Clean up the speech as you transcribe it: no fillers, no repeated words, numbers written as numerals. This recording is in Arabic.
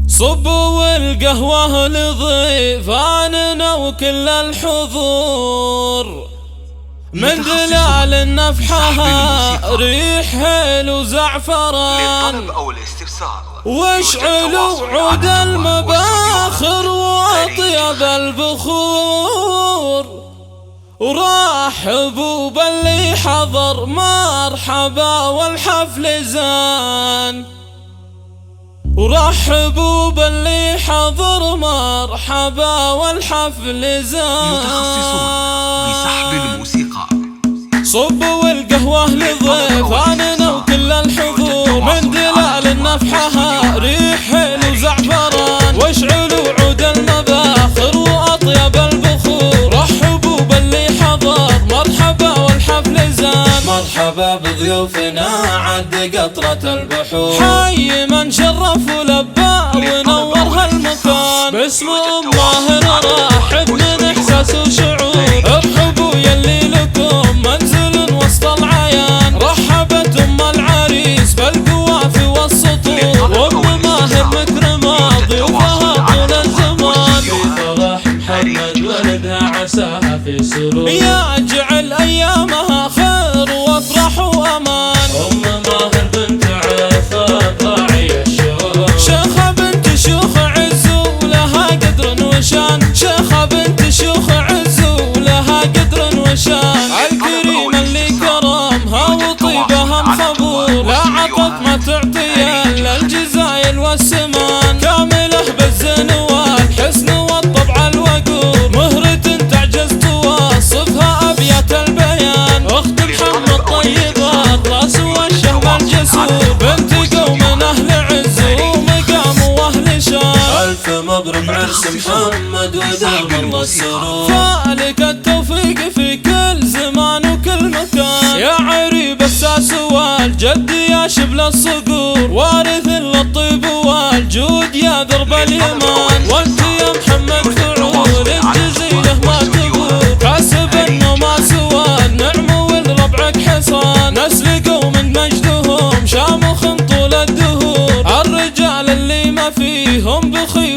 صبوا والقهوة لضيفاننا وكل الحضور، من دلال النفحها ريح هيل وزعفران، واشعلوا عود المباخر واطيب البخور، ورحبوا باللي حضر مرحبا والحفل زان، ورحبوا باللي حضر مرحبا والحفل زان. متخصصون بسحب الموسيقى. صبوا القهوة لضيفاننا وكل الحضور، من دلال النفحها ريح هيل وزعفران، واشعلوا عود المباخر واطيب البخور، رحبوا باللي حضر مرحبا والحفل زان. مرحبا بضيوفنا عد قطرة البحور، حي من شرف ولبى ونور هالمكان، باسم الله نرحب من احساس وشعور، ارحبوا يلي لكم منزل وسط العيان، رحبت ام العريس بالقوافي والسطور، وام ماهر مكرمة ضيوفها طول الزمان، في فرح محمد ولدها عساها في سرور، يجعل ايامها خير وافرح وامان. ام ماهر بنت عفاف راعي الشوق، شيخة بنت شيوخ عز ولها قدر وشان، شيخة بنت شيوخ عز ولها قدر وشان، الكريم اللي كرمها وطيبها مخبور، لا عطت ما تعطي الا الجزايل والسمان، كامله بالزين والحسن والطبع الوقور، مهرة تعجز توصفها ابيات البيان، اخت محمد طيبة الراس والشهم الجسور، بنت قوم اهل عز ومقام واهل شان، الف مبروك عرس محمد ودام الله السرور، فالك التوفيق في كل زمان وكل مكان، يا عريب الساس والجد يا شبل الصقور، وارث للطيب والجود يا درب اليمان، وانت يا محمد فعول الجزيله ما تبور، كاسب ما سوى النعم والربعك حصان، نسل قوم مجدهم شامخ طول الدهور، الرجال اللي ما فيهم بخير